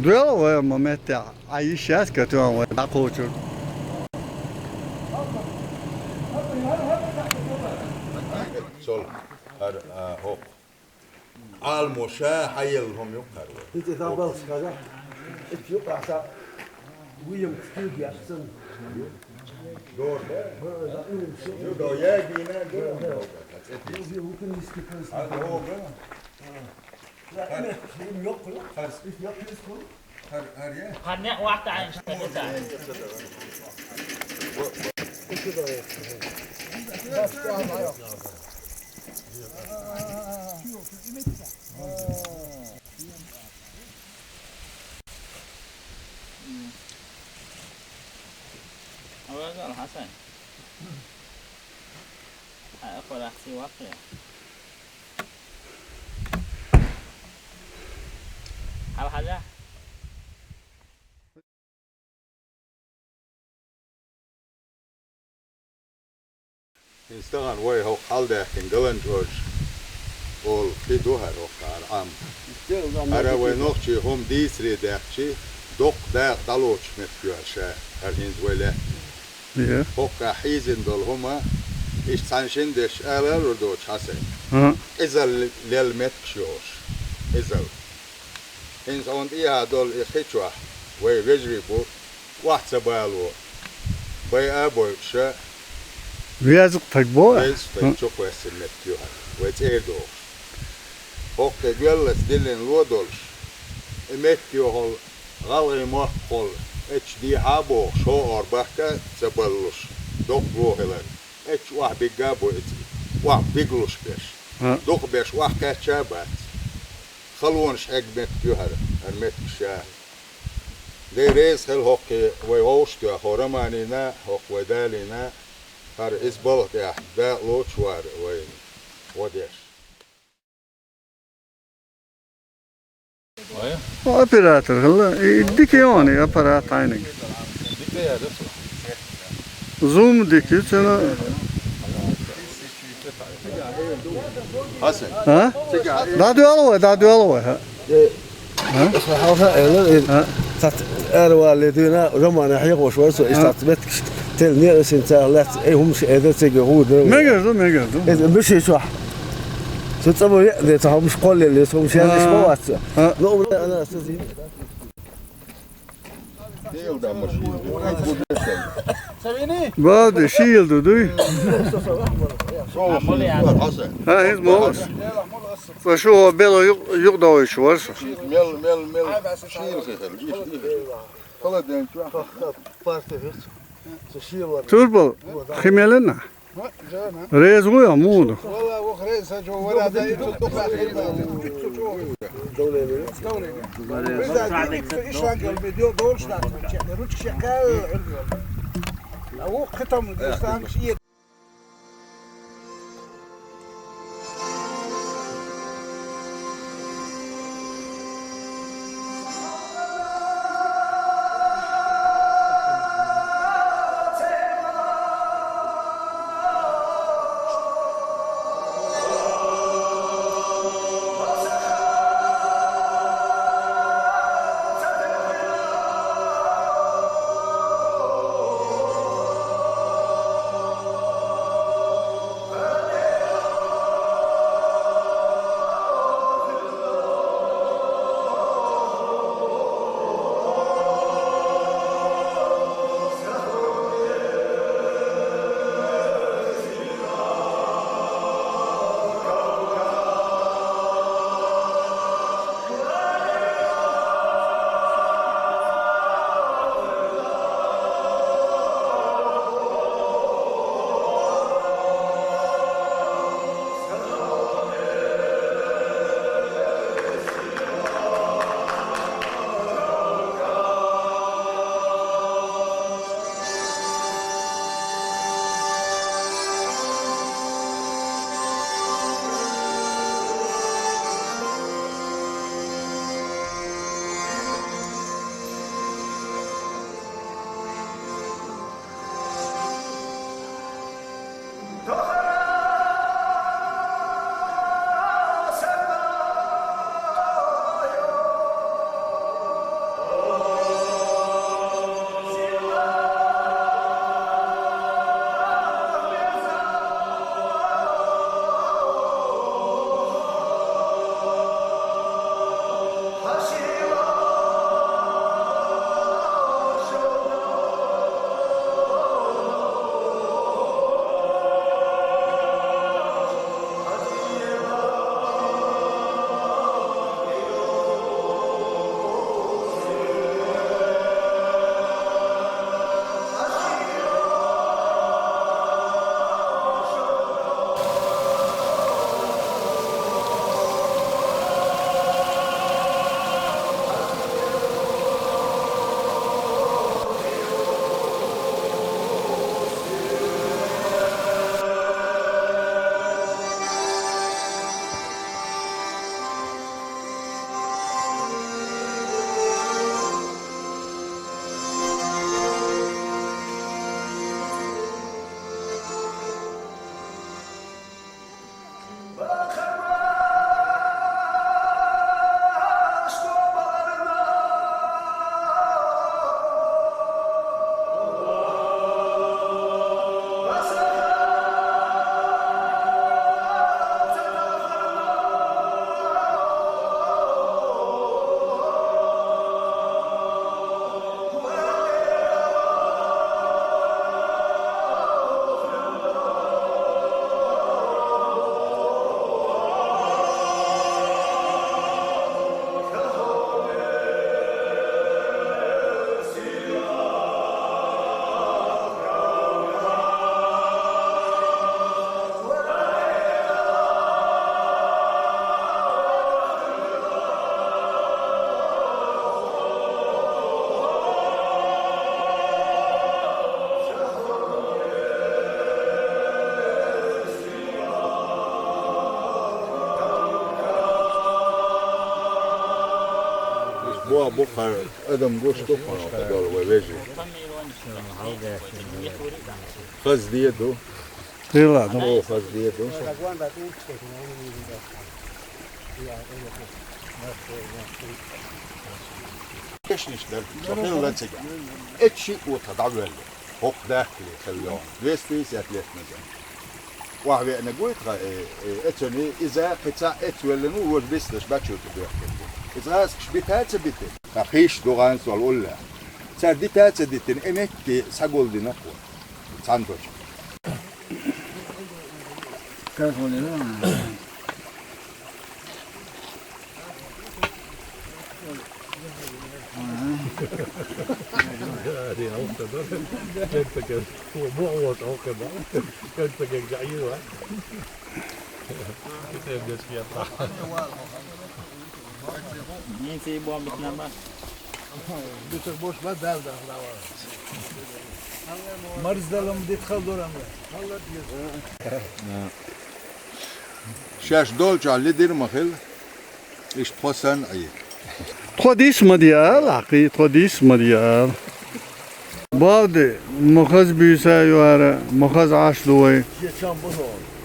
Duyalım mı Mete? Ayı şahs kötü ama da koçur. Sol. Her hop. Almoşa hayılhom yok karı. Hiç etabal çıkacak. Hiç yok aksa. William küçük yapsın. Doğru. Yok o yer bine doğru. Mümkün istikrarız. Hadi o Yok kulu. Yok kulu. her yer. Hani waktu aja kita. Awal Hasan. Apa reaksi waktu ya? Hal haja. İnsan vay ho halde kendilen George. Ol fidu her o kar am. Ara vay nokçi hom disri derçi. Dok da daloç met yaşa. Her hins böyle. Ya. Hokka hizin dol homa. İş sanşin deş alar ordo çase. Ha. Ezel lelmet kşoş. Ezel. Hins on iya dol ikhchwa. Vay vejri bu. Wahsa balu. Bay aboy şa. Yazık pek bu. Reis pek çok vesilmet diyor. Ve erdo. Hokka gölles dilin lodolş. Emet diyor hol. Gal emak hol. HD habo şo arbaka zaballuş. Dok roheler. Eç wah bigabo wah bigluş beş. Dok beş wah kaçabat. Khalwonş egmet diyor. Ermet şah. De reis hel hokki ve hoş diyor. Horamanina hok ve dalina. Har isbalık ya. Da loç var ve odeş. Operator hılla. Dike yani aparat aynı. Zoom dike sana. Hasan. Ha? Da duyalım ha. Hava eller. Tat ervalidina zaman حيق وشوية استعتبت تلني سنتالات أي هم شيء هذا تجهود. Ne gördüm. إذا مش شو تتصور ده تهم مش قل اللي هم شيء مش موات. لو أنا أستاذي. Değil de maşin. Bu destek. Bazı şey yıldı duy. Hasan. Ha hiç moğaz. Şu belo yok da o iş varsa. Mel. Şiir kehel. Kala denk. Parti hiç. Turbal. Khimelena. Rez bu ya mudu. والله وخريس جو ولا دا يتصدق اخر دولة ايش رانجل فيديو دولش لا روتش شكال او ختم دستان شيء Bu bukar adam goştu falan kadar ve veji. Kız diye do. Diyorlar. O kız diye do. Keşnişler. Bakın çek. Etçi o tadavvel. Hok dahili خليهم. Vesti setletmeden. Vahve ne قلت etoni iza qita etwelnu ve bistش بچو تبيح. إذا شبيتات بيتن. أخيش دوغان سوال ولا. سرديتات ديتن إنك سقول دي نقول. ساندوتش. نيتي بوم بتنبه Bütün boş var derdi. Marizdalam dit kaldıram. شاش دولج على دير مخل. إيش بحسن أيه. Todis مديال عقي todis مديال. بعد مخز بيسا يوارا مخز عاش دوي. Geçen bu oldu.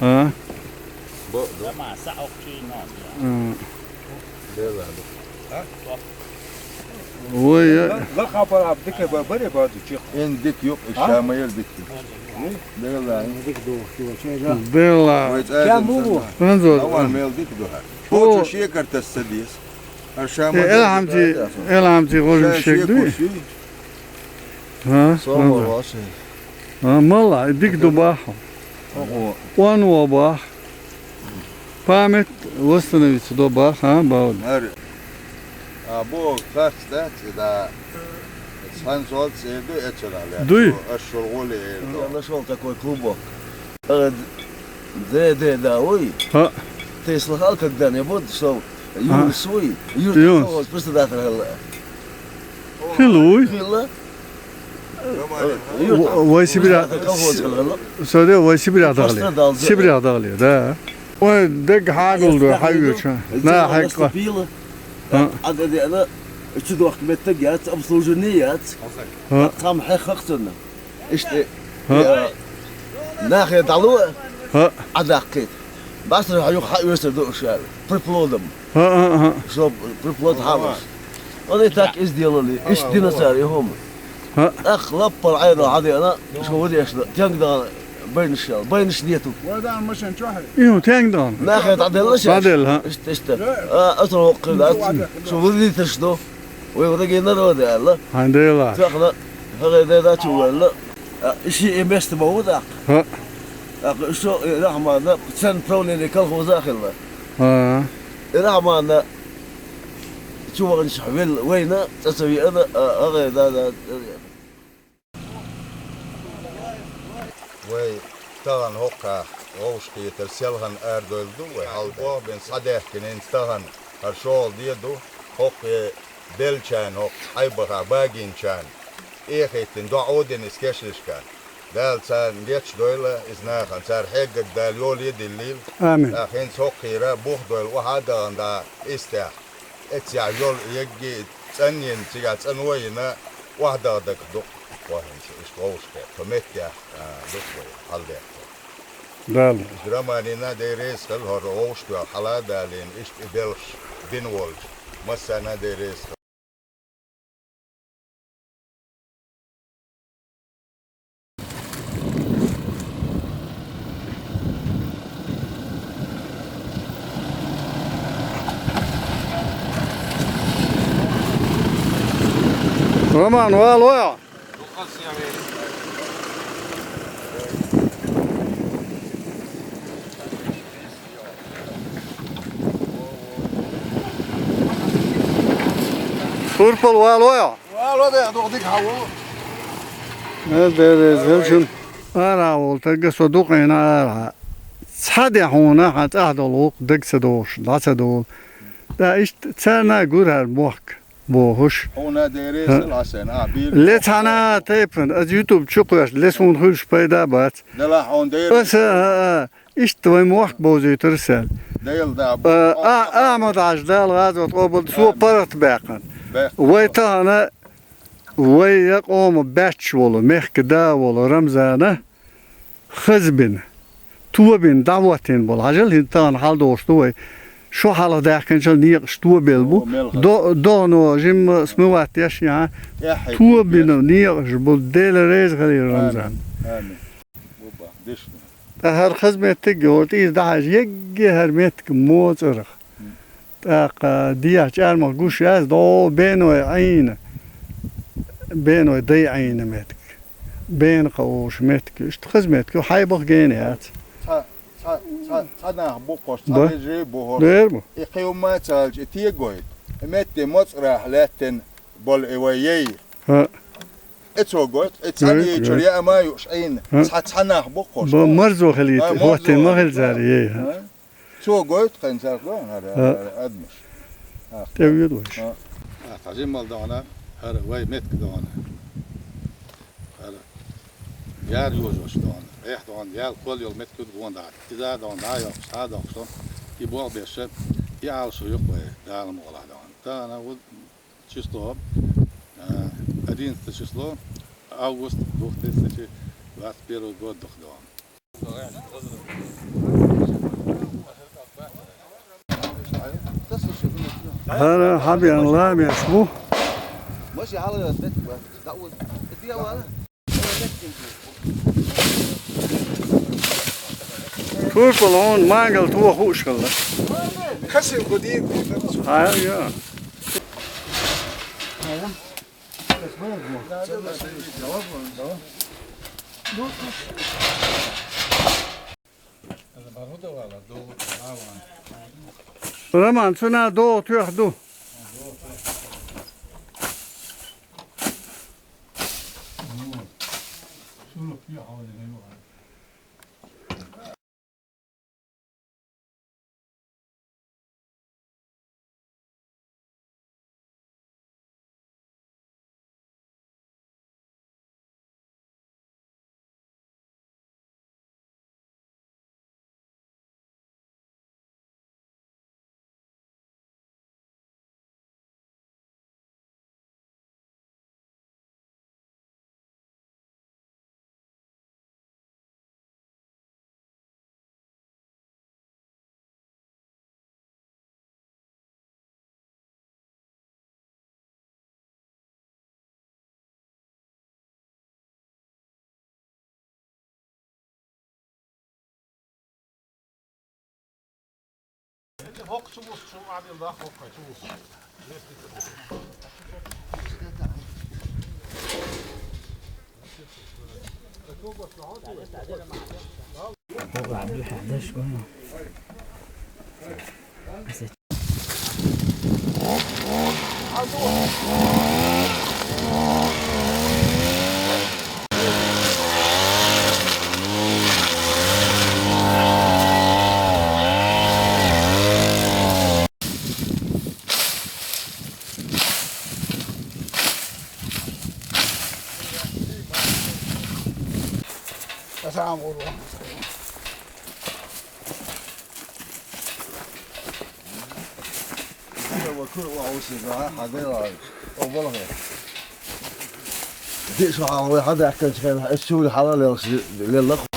ها. لما سأوك شي نوع وي La kapar abdik böyle bazı çık. إن ديك يوك الشامير ديك. بيلا. بيلا. Kan bu. انظر. أول ميل ديك دوها. هو- هو شيء كرت السديس. الشامير. الهمتي غول الشيك دوي. ها. Sonra var şey. ها مالا ديك دباح. وان وباح. قامت وسطنا دباح ها باود. هر. أبو كاستات إذا سان صوت سيدو إتشلال. دوي. الشغل. Я нашел такой клубок. Да, ой. ها. Ты слыхал когда-нибудь, что Юрий свой, Юрий. Юрий председатель حلوي. Хилла, وسيبرا колхоз سوده وسيبرا دغلي Пострадал. سيبرا دغلي ده ودق حاجه حيوش لا حق наступила. ها. أنا شو وقت متجات أبصلجنيات. ها. تام حققتنا. إيش ها. ناخذ علوه ها عداقيت. بس راح يوصل دوشال. بريبلودم. ها شو بريبلود حامس. أنا تاك إيش ديالي إيش ديناصار هم. ها. أخ لبر عينه عادي أنا شو ودي أشلا تيانقدر بين الشال بين شديته. Oradan mışın çok. ايوه تاندون ناخذ عدل ليش؟ عدل ها إيش أترك قلات شو ودي تشدو ويورجي نرود الله عندنا تأخذ هذا ذا شو ولا شيء يمست موضع ها شو رحمة سن بروني كل هو داخل ها رحمة شو وش حبل وين تسوي أنا هذا وي تغن هوكا روشكي ترسلهن اردول دو هالبو بين صديق كنين تغن هرشول ديدو هوك دلچان هوك حيبغا باقين چان ايخيتن دو عودن اسكشلشكان دال سان جيتش دويلة ازناخن سار حقق دال يول يد الليل امين اخين سوقيرا بوخ دويل وحادا دا استاح اتسع يول يجي تسنين تيجا تسنوينا واحدة دك دق واحد اشتغوشكا فمتيا دقوي حالدك دال درامانينا ديريس خل هروشكا حالا دالين اشت ادلش بينولج مسانا ديريس رومان والو Turpal والو Valla da doğdik hava. هذا زوجن أرى والتلقى صدوق هنا أرى صدق هنا حتى أهدلوق دق صدوش لا صدول ده إيش تسانا جورها الموك بوهش هنا ديريس الحسن عبير ليت أنا تيبن از يوتيوب شقوش لسون خلش بيدا بات دلا هون ديريس بس إيش توي موك بوزي ترسل ديل دا أحمد عجدال غاز وطوبل سو برت باقن ويتانا ويقوم باتش ولا مخكدا ولا رمزانة خزبن توبين دعوتين بول عجل هنتان حال دوستوي شو حالا داخل شل نيقش توبيلبو دونو جيم سموات ياشيا توبين نيقش بول ديل ريز غير رمزان هر خزمة تجورت إذا دعج يجي هرمتك موت أرخ تاق دياش أرمى جوش ياز دو بينو عين بينو دي عين متك بين قوش متك إشت خزمتك وحيبخ جينيات صدق بوقش صدق بوهر ديرمو يقيم ما تالج تيجويد مت مصرح لاتن بول إيويي ها اتو قلت اتاني شريعة ما يوشعين صدق بوقش بمرزو خليت هو تمغل زاري تو قلت خنزر هذا أدمش تبيد وش تعجين مال دعنا هذا واي متك دعنا هذا يار يوجوش دعنا إيه دعنا يار كل يوم متك دعنا دعنا إذا دعنا يا هذا أقصى يبغى بيشة يعال شو يقوي دعنا مغلا دعنا أنا ود شستوب أدين تشستو أغسطس دوخ تسجي وقت بيرو جود دوخ دعنا هذا حبي الله يسموه ماشي على البيت دعوة اديها ولا كل بلون ما قلت هو خوش كله خسر قديم هاي يا رمان سنا دو تيحدو تسامر وكل وعوسي حضيرة أولها دي شو حاول هذا أحكي شيء السوري حلال لله